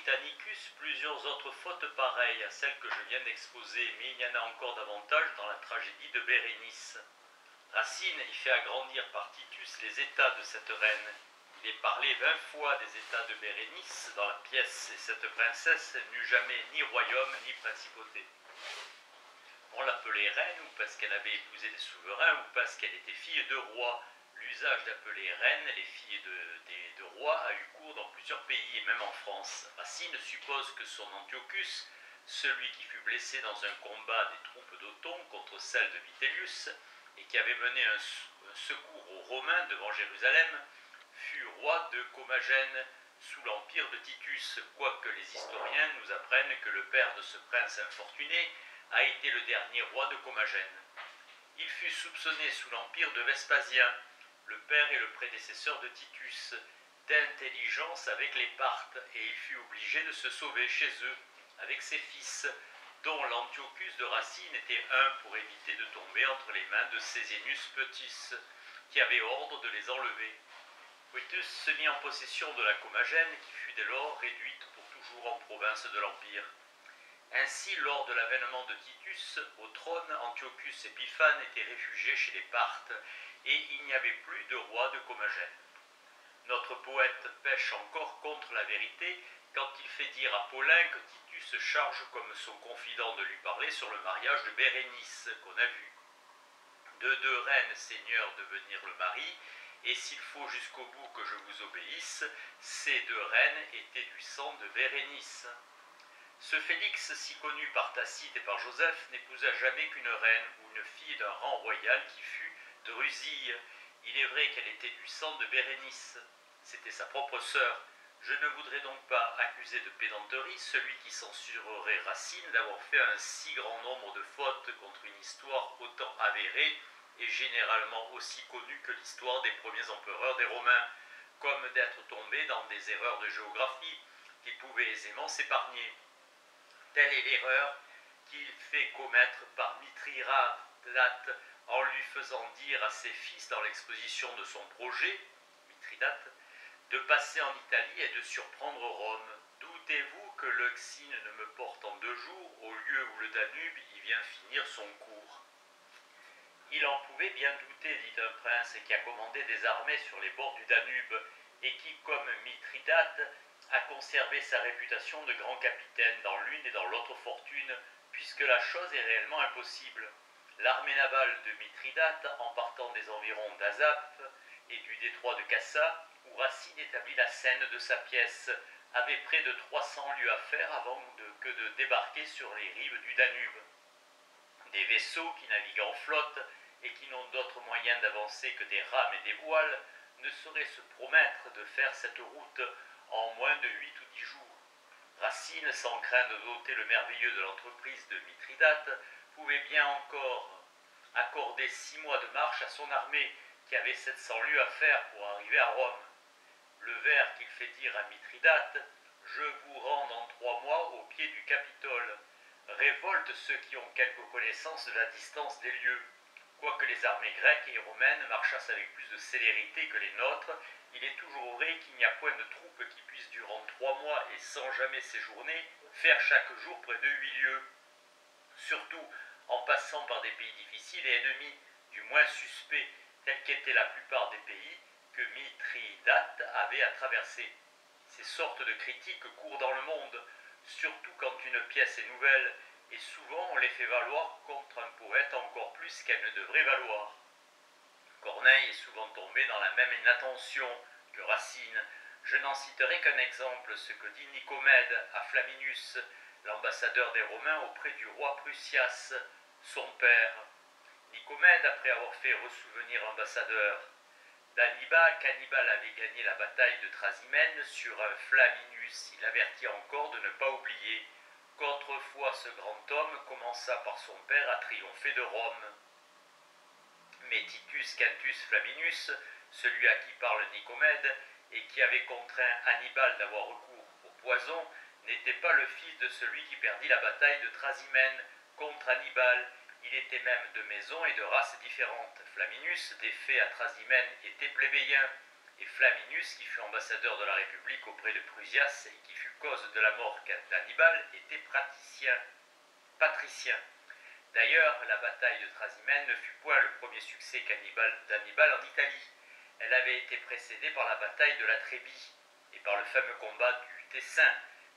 Britannicus plusieurs autres fautes pareilles à celles que je viens d'exposer, mais il y en a encore davantage dans la tragédie de Bérénice. Racine y fait agrandir par Titus les états de cette reine. Il est parlé 20 fois des états de Bérénice dans la pièce, et cette princesse n'eut jamais ni royaume ni principauté. On l'appelait reine ou parce qu'elle avait épousé des souverains ou parce qu'elle était fille de roi. L'usage d'appeler reine les filles de rois a eu cours dans plusieurs pays et même en France. Racine suppose que son Antiochus, celui qui fut blessé dans un combat des troupes d'Othon contre celles de Vitellius et qui avait mené un secours aux Romains devant Jérusalem, fut roi de Commagène sous l'empire de Titus, quoique les historiens nous apprennent que le père de ce prince infortuné a été le dernier roi de Commagène. Il fut soupçonné sous l'empire de Vespasien, le père et le prédécesseur de Titus, d'intelligence avec les Parthes, et il fut obligé de se sauver chez eux avec ses fils, dont l'Antiochus de Racine était un pour éviter de tomber entre les mains de Césénus Petis, qui avait ordre de les enlever. Brutus se mit en possession de la Commagène, qui fut dès lors réduite pour toujours en province de l'Empire. Ainsi, lors de l'avènement de Titus au trône, Antiochus Épiphane était réfugié chez les Parthes, et il n'y avait plus de roi de Commagène. Notre poète pêche encore contre la vérité quand il fait dire à Paulin que Titus charge comme son confident de lui parler sur le mariage de Bérénice, qu'on a vu. De deux reines seigneurs devenir le mari, et s'il faut jusqu'au bout que je vous obéisse, ces deux reines étaient du sang de Bérénice. Ce Félix, si connu par Tacite et par Joseph, n'épousa jamais qu'une reine ou une fille d'un rang royal qui fut Drusille. Il est vrai qu'elle était du sang de Bérénice. C'était sa propre sœur. Je ne voudrais donc pas accuser de pédanterie celui qui censurerait Racine d'avoir fait un si grand nombre de fautes contre une histoire autant avérée et généralement aussi connue que l'histoire des premiers empereurs des Romains, comme d'être tombé dans des erreurs de géographie qu'il pouvait aisément s'épargner. Telle est l'erreur qu'il fait commettre par Mithridate en lui faisant dire à ses fils dans l'exposition de son projet, Mithridate, de passer en Italie et de surprendre Rome. Doutez-vous que l'Euxine ne me porte en 2 jours au lieu où le Danube y vient finir son cours? Il en pouvait bien douter, dit un prince qui a commandé des armées sur les bords du Danube et qui, comme Mithridate, a conservé sa réputation de grand capitaine dans l'une et dans l'autre fortune, puisque la chose est réellement impossible. L'armée navale de Mithridate, en partant des environs d'Azap et du détroit de Cassa, où Racine établit la scène de sa pièce, avait près de 300 lieues à faire avant que de débarquer sur les rives du Danube. Des vaisseaux qui naviguent en flotte et qui n'ont d'autre moyen d'avancer que des rames et des voiles ne sauraient se promettre de faire cette route en moins de 8 ou 10 jours. Racine, sans craindre d'ôter le merveilleux de l'entreprise de Mithridate, pouvait bien encore accorder 6 mois de marche à son armée, qui avait 700 lieues à faire pour arriver à Rome. Le vers qu'il fait dire à Mithridate, « Je vous rends dans 3 mois au pied du Capitole », révolte ceux qui ont quelque connaissance de la distance des lieux. Quoique les armées grecques et romaines marchassent avec plus de célérité que les nôtres, il est toujours vrai qu'il n'y a point de troupes qui puissent durant 3 mois et sans jamais séjourner faire chaque jour près de 8 lieues. Surtout en passant par des pays difficiles et ennemis, du moins suspects, tels qu'étaient la plupart des pays que Mithridate avait à traverser. Ces sortes de critiques courent dans le monde, surtout quand une pièce est nouvelle, et souvent on les fait valoir contre un poète encore plus qu'elle ne devrait valoir. Corneille est souvent tombé dans la même inattention que Racine. Je n'en citerai qu'un exemple, ce que dit Nicomède à Flaminus, l'ambassadeur des Romains auprès du roi Prusias, son père. Nicomède, après avoir fait ressouvenir l'ambassadeur qu'Hannibal avait gagné la bataille de Trasimène sur un Flaminus, il avertit encore de ne pas oublier qu'autrefois ce grand homme commença par son père à triompher de Rome. Mais Titus Quintus Flaminus, celui à qui parle Nicomède, et qui avait contraint Hannibal d'avoir recours au poison, n'était pas le fils de celui qui perdit la bataille de Trasimène contre Hannibal. Il était même de maison et de race différentes. Flaminus, défait à Trasimène, était plébéien, et Flaminus, qui fut ambassadeur de la République auprès de Prusias et qui fut cause de la mort d'Hannibal, était patricien. D'ailleurs, la bataille de Trasimène ne fut point le premier succès d'Hannibal en Italie. Elle avait été précédée par la bataille de la Trébie et par le fameux combat du Tessin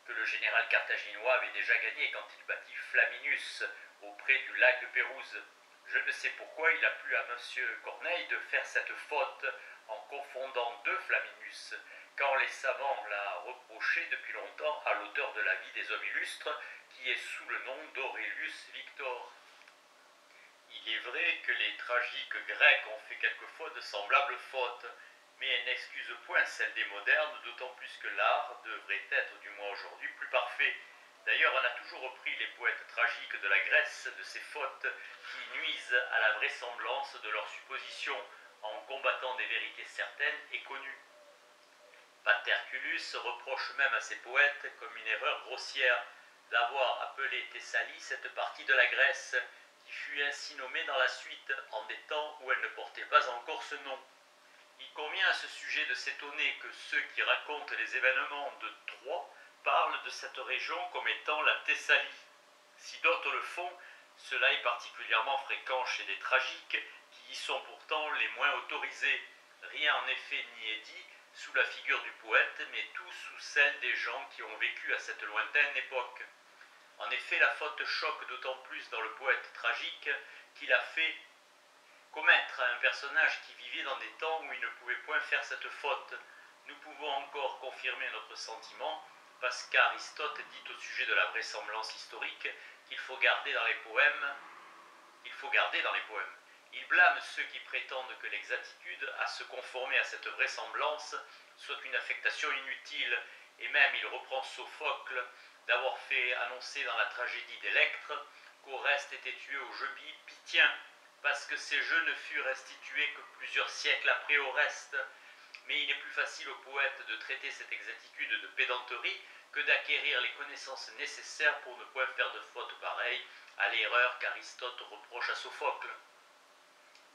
que le général carthaginois avait déjà gagné quand il battit Flaminus auprès du lac de Pérouse. Je ne sais pourquoi il a plu à M. Corneille de faire cette faute en confondant deux Flaminus, quand les savants l'a reproché depuis longtemps à l'auteur de la vie des hommes illustres, qui est sous le nom d'Aurelius Victor. Il est vrai que les tragiques grecs ont fait quelquefois de semblables fautes, mais elles n'excusent point celles des modernes, d'autant plus que l'art devrait être, du moins aujourd'hui, plus parfait. D'ailleurs, on a toujours repris les poètes tragiques de la Grèce de ces fautes qui nuisent à la vraisemblance de leurs suppositions en combattant des vérités certaines et connues. Paterculus reproche même à ses poètes, comme une erreur grossière, d'avoir appelé Thessalie cette partie de la Grèce, qui fut ainsi nommée dans la suite, en des temps où elle ne portait pas encore ce nom. Il convient à ce sujet de s'étonner que ceux qui racontent les événements de Troie parlent de cette région comme étant la Thessalie. Si d'autres le font, cela est particulièrement fréquent chez les tragiques, qui y sont pourtant les moins autorisés. Rien en effet n'y est dit sous la figure du poète, mais tout sous celle des gens qui ont vécu à cette lointaine époque. En effet, la faute choque d'autant plus dans le poète tragique qu'il a fait commettre à un personnage qui vivait dans des temps où il ne pouvait point faire cette faute. Nous pouvons encore confirmer notre sentiment parce qu'Aristote dit au sujet de la vraisemblance historique qu'il faut garder dans les poèmes. Il blâme ceux qui prétendent que l'exactitude à se conformer à cette vraisemblance soit une affectation inutile, et même il reprend Sophocle d'avoir fait annoncer dans la tragédie d'Électre qu'Oreste était tué au jeu pythien, parce que ces jeux ne furent restitués que plusieurs siècles après Oreste. Mais il est plus facile au poète de traiter cette exactitude de pédanterie que d'acquérir les connaissances nécessaires pour ne point faire de faute pareille à l'erreur qu'Aristote reproche à Sophocle.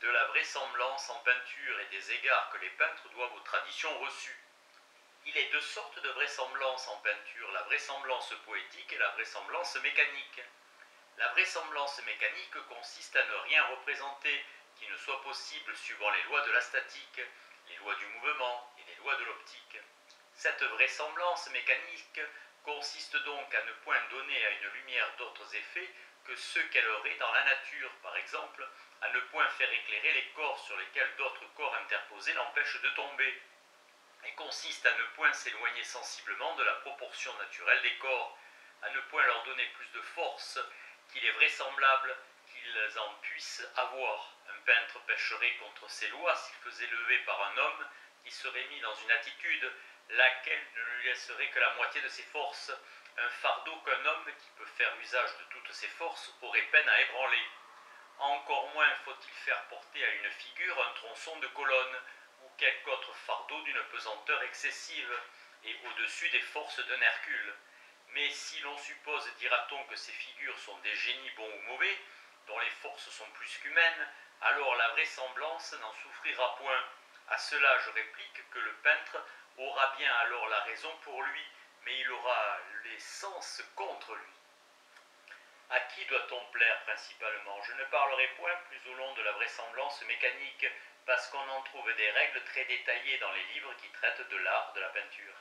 De la vraisemblance en peinture et des égards que les peintres doivent aux traditions reçues. Il est deux sortes de vraisemblance en peinture, la vraisemblance poétique et la vraisemblance mécanique. La vraisemblance mécanique consiste à ne rien représenter qui ne soit possible suivant les lois de la statique, les lois du mouvement et les lois de l'optique. Cette vraisemblance mécanique consiste donc à ne point donner à une lumière d'autres effets que ceux qu'elle aurait dans la nature, par exemple, à ne point faire éclairer les corps sur lesquels d'autres corps interposés l'empêchent de tomber. Elle consiste à ne point s'éloigner sensiblement de la proportion naturelle des corps, à ne point leur donner plus de force qu'il est vraisemblable qu'ils en puissent avoir. Un peintre pécherait contre ces lois s'il faisait lever par un homme qui serait mis dans une attitude laquelle ne lui laisserait que la moitié de ses forces, un fardeau qu'un homme qui peut faire usage de toutes ses forces aurait peine à ébranler. Encore moins faut-il faire porter à une figure un tronçon de colonne ou quelque autre fardeau d'une pesanteur excessive et au-dessus des forces d'un Hercule. Mais si l'on suppose, dira-t-on, que ces figures sont des génies bons ou mauvais, dont les forces sont plus qu'humaines, alors la vraisemblance n'en souffrira point. À cela je réplique que le peintre aura bien alors la raison pour lui, mais il aura les sens contre lui. À qui doit-on plaire principalement? Je ne parlerai point plus au long de la vraisemblance mécanique, parce qu'on en trouve des règles très détaillées dans les livres qui traitent de l'art de la peinture.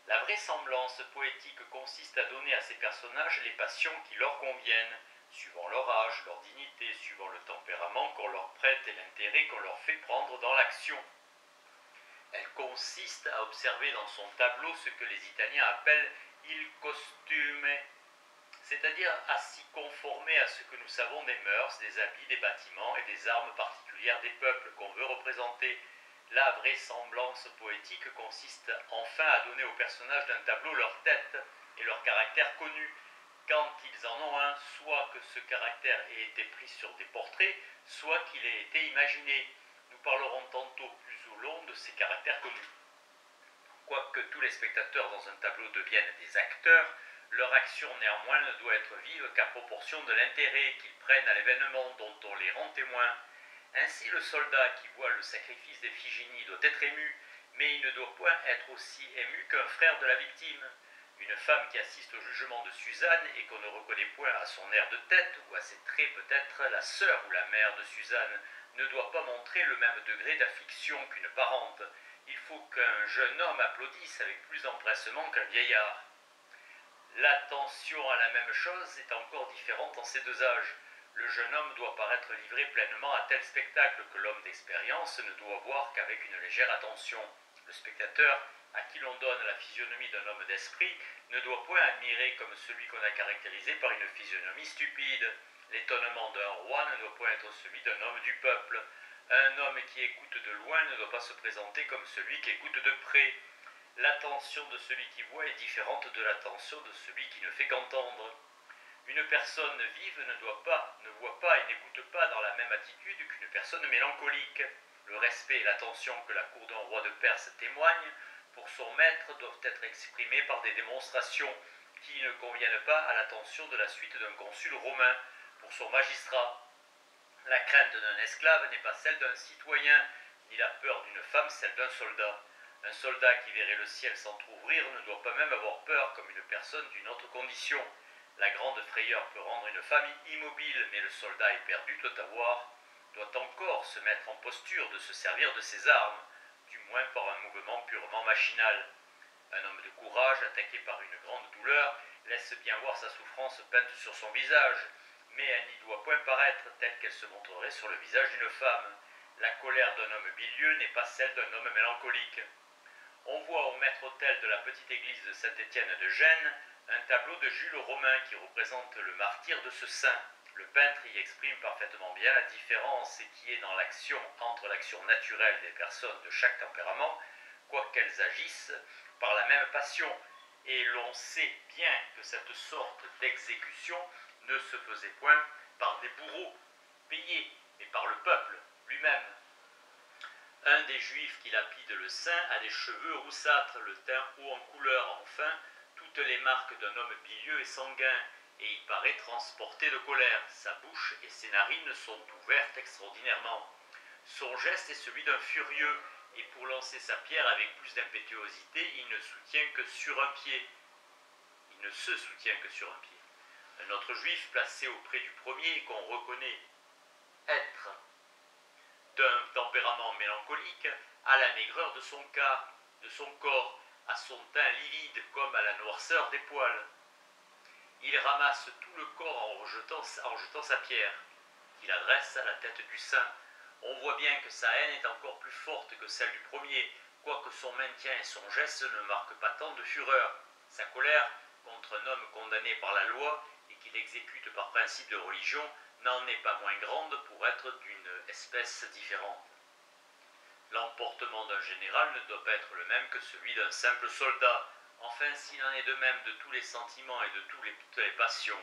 La vraisemblance poétique consiste à donner à ces personnages les passions qui leur conviennent, suivant leur âge, leur dignité, suivant le tempérament qu'on leur prête et l'intérêt qu'on leur fait prendre dans l'action. Elle consiste à observer dans son tableau ce que les Italiens appellent il costume, c'est-à-dire à s'y conformer à ce que nous savons des mœurs, des habits, des bâtiments et des armes particulières des peuples qu'on veut représenter. La vraisemblance poétique consiste enfin à donner aux personnages d'un tableau leur tête et leur caractère connu, quand ils en ont un, soit que ce caractère ait été pris sur des portraits, soit qu'il ait été imaginé. Nous parlerons tantôt plus au long de ces caractères connus. Quoique tous les spectateurs dans un tableau deviennent des acteurs, leur action néanmoins ne doit être vive qu'à proportion de l'intérêt qu'ils prennent à l'événement dont on les rend témoins. Ainsi le soldat qui voit le sacrifice d'Iphigénie doit être ému, mais il ne doit point être aussi ému qu'un frère de la victime. Une femme qui assiste au jugement de Suzanne et qu'on ne reconnaît point à son air de tête ou à ses traits peut-être la sœur ou la mère de Suzanne ne doit pas montrer le même degré d'affliction qu'une parente. Il faut qu'un jeune homme applaudisse avec plus d'empressement qu'un vieillard. L'attention à la même chose est encore différente en ces deux âges. Le jeune homme doit paraître livré pleinement à tel spectacle que l'homme d'expérience ne doit voir qu'avec une légère attention. Le spectateur, à qui l'on donne la physionomie d'un homme d'esprit, ne doit point admirer comme celui qu'on a caractérisé par une physionomie stupide. L'étonnement d'un roi ne doit point être celui d'un homme du peuple. Un homme qui écoute de loin ne doit pas se présenter comme celui qui écoute de près. L'attention de celui qui voit est différente de l'attention de celui qui ne fait qu'entendre. Une personne vive ne voit pas et n'écoute pas dans la même attitude qu'une personne mélancolique. Le respect et l'attention que la cour d'un roi de Perse témoigne pour son maître doivent être exprimés par des démonstrations qui ne conviennent pas à l'attention de la suite d'un consul romain pour son magistrat. La crainte d'un esclave n'est pas celle d'un citoyen, ni la peur d'une femme celle d'un soldat. Un soldat qui verrait le ciel s'entr'ouvrir ne doit pas même avoir peur comme une personne d'une autre condition. La grande frayeur peut rendre une femme immobile, mais le soldat éperdu doit encore se mettre en posture de se servir de ses armes, du moins par un mouvement purement machinal. Un homme de courage, attaqué par une grande douleur, laisse bien voir sa souffrance peinte sur son visage, mais elle n'y doit point paraître telle qu'elle se montrerait sur le visage d'une femme. La colère d'un homme bilieux n'est pas celle d'un homme mélancolique. On voit au maître-autel de la petite église de Saint-Étienne de Gênes un tableau de Jules Romain qui représente le martyre de ce saint. Le peintre y exprime parfaitement bien la différence qui est dans l'action entre l'action naturelle des personnes de chaque tempérament, quoiqu'elles agissent par la même passion, et l'on sait bien que cette sorte d'exécution ne se faisait point par des bourreaux payés, mais par le peuple lui-même. Un des juifs qui lapide le saint a les cheveux roussâtres, le teint haut en couleur, enfin, toutes les marques d'un homme bilieux et sanguin, et il paraît transporté de colère. Sa bouche et ses narines sont ouvertes extraordinairement. Son geste est celui d'un furieux, et pour lancer sa pierre avec plus d'impétuosité, il ne se soutient que sur un pied. Un autre juif placé auprès du premier, qu'on reconnaît être d'un tempérament mélancolique, à la maigreur de son corps, à son teint livide comme à la noirceur des poils. Il ramasse tout le corps en jetant sa pierre, qu'il adresse à la tête du saint. On voit bien que sa haine est encore plus forte que celle du premier, quoique son maintien et son geste ne marquent pas tant de fureur. Sa colère contre un homme condamné par la loi et qu'il exécute par principe de religion n'en est pas moins grande pour être d'une espèce différente. L'emportement d'un général ne doit pas être le même que celui d'un simple soldat. Enfin, s'il en est de même de tous les sentiments et de toutes les passions.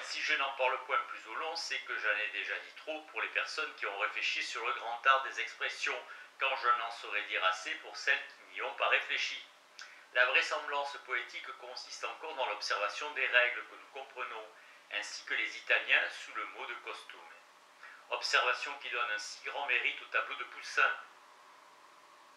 Si je n'en parle point plus au long, c'est que j'en ai déjà dit trop pour les personnes qui ont réfléchi sur le grand art des expressions, quand je n'en saurais dire assez pour celles qui n'y ont pas réfléchi. La vraisemblance poétique consiste encore dans l'observation des règles que nous comprenons, ainsi que les Italiens sous le mot de costume. Observation qui donne un si grand mérite au tableau de Poussin.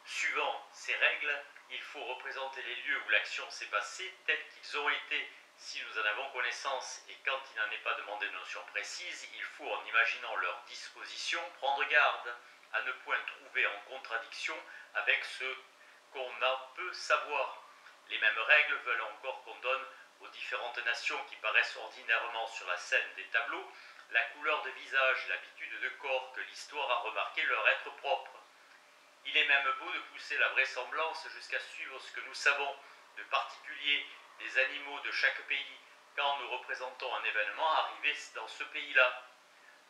Suivant ces règles, il faut représenter les lieux où l'action s'est passée tels qu'ils ont été, si nous en avons connaissance, et quand il n'en est pas demandé de notion précise, il faut, en imaginant leur disposition, prendre garde à ne point trouver en contradiction avec ce qu'on en peut savoir. Les mêmes règles veulent encore qu'on donne aux différentes nations qui paraissent ordinairement sur la scène des tableaux la couleur de visage et l'habitude de corps que l'histoire a remarqué leur être propre. Il est même beau de pousser la vraisemblance jusqu'à suivre ce que nous savons de particulier des animaux de chaque pays quand nous représentons un événement arrivé dans ce pays-là.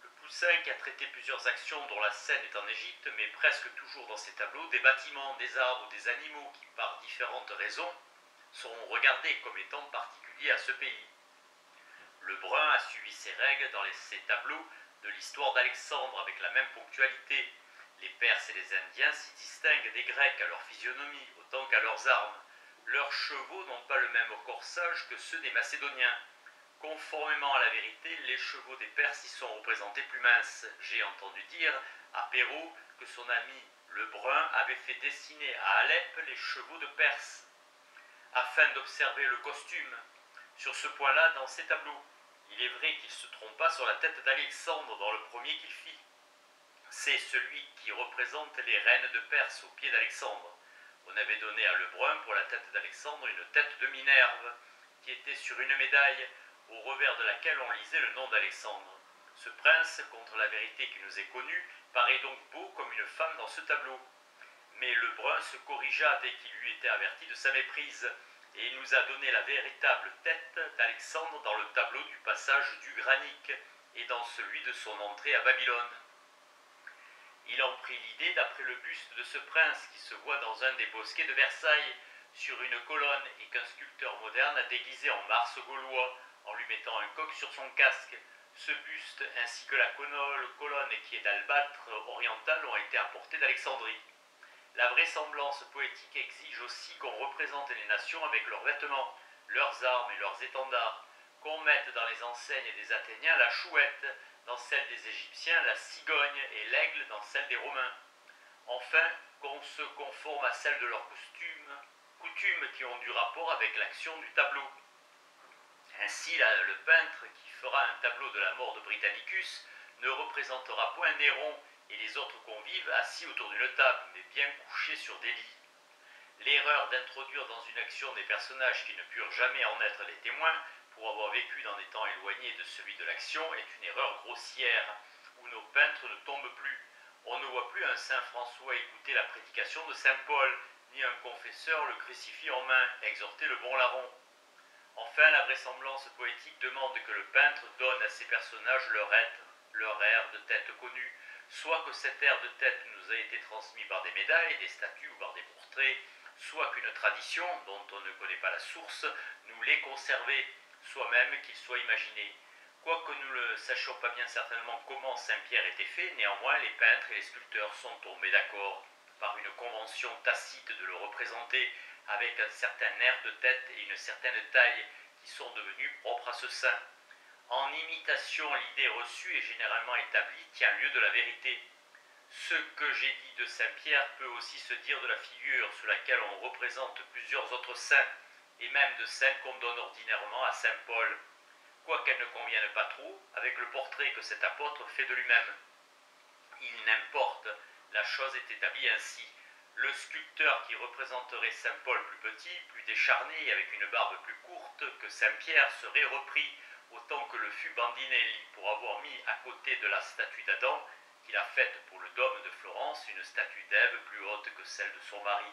Le Poussin, qui a traité plusieurs actions dont la scène est en Égypte, met presque toujours dans ses tableaux des bâtiments, des arbres, des animaux qui, par différentes raisons, sont regardés comme étant particuliers à ce pays. Le Brun a suivi ces règles dans ses tableaux de l'histoire d'Alexandre avec la même ponctualité. Les Perses et les Indiens s'y distinguent des Grecs à leur physionomie autant qu'à leurs armes. Leurs chevaux n'ont pas le même corsage que ceux des Macédoniens. Conformément à la vérité, les chevaux des Perses y sont représentés plus minces. J'ai entendu dire à Perrault que son ami Le brun avait fait dessiner à Alep les chevaux de Perse, afin d'observer le costume. Sur ce point-là, dans ses tableaux, il est vrai qu'il se trompa sur la tête d'Alexandre dans le premier qu'il fit. C'est celui qui représente les reines de Perse au pied d'Alexandre. On avait donné à Lebrun pour la tête d'Alexandre une tête de Minerve, qui était sur une médaille, au revers de laquelle on lisait le nom d'Alexandre. Ce prince, contre la vérité qui nous est connue, paraît donc beau comme une femme dans ce tableau. Mais Lebrun se corrigea dès qu'il eut été averti de sa méprise, et il nous a donné la véritable tête d'Alexandre dans le tableau du passage du Granique et dans celui de son entrée à Babylone. Il en prit l'idée d'après le buste de ce prince qui se voit dans un des bosquets de Versailles sur une colonne et qu'un sculpteur moderne a déguisé en Mars gaulois en lui mettant un coq sur son casque. Ce buste ainsi que la colonne qui est d'albâtre oriental ont été apportés d'Alexandrie. La vraisemblance poétique exige aussi qu'on représente les nations avec leurs vêtements, leurs armes et leurs étendards, qu'on mette dans les enseignes des Athéniens la chouette, dans celle des Égyptiens la cigogne et l'aigle dans celle des Romains. Enfin, qu'on se conforme à celle de leurs coutumes qui ont du rapport avec l'action du tableau. Ainsi, le peintre qui fera un tableau de la mort de Britannicus ne représentera point Néron et les autres convives assis autour d'une table, mais bien couchés sur des lits. L'erreur d'introduire dans une action des personnages qui ne purent jamais en être les témoins, pour avoir vécu dans des temps éloignés de celui de l'action, est une erreur grossière, où nos peintres ne tombent plus. On ne voit plus un saint François écouter la prédication de saint Paul, ni un confesseur le crucifix en main, exhorter le bon larron. Enfin, la vraisemblance poétique demande que le peintre donne à ses personnages leur air de tête connu, soit que cet air de tête nous a été transmis par des médailles, des statues ou par des portraits, soit qu'une tradition, dont on ne connaît pas la source, nous l'ait conservé, soit même qu'il soit imaginé. Quoique nous ne sachions pas bien certainement comment Saint-Pierre était fait, néanmoins les peintres et les sculpteurs sont tombés d'accord, par une convention tacite de le représenter, avec un certain air de tête et une certaine taille qui sont devenus propres à ce saint. En imitation, l'idée reçue et généralement établie tient lieu de la vérité. Ce que j'ai dit de Saint-Pierre peut aussi se dire de la figure sous laquelle on représente plusieurs autres saints, et même de celle qu'on donne ordinairement à Saint Paul, quoiqu'elle ne convienne pas trop avec le portrait que cet apôtre fait de lui-même. Il n'importe, la chose est établie ainsi. Le sculpteur qui représenterait saint Paul plus petit, plus décharné et avec une barbe plus courte que saint Pierre serait repris, autant que le fut Bandinelli pour avoir mis à côté de la statue d'Adam qu'il a faite pour le dôme de Florence une statue d'Ève plus haute que celle de son mari.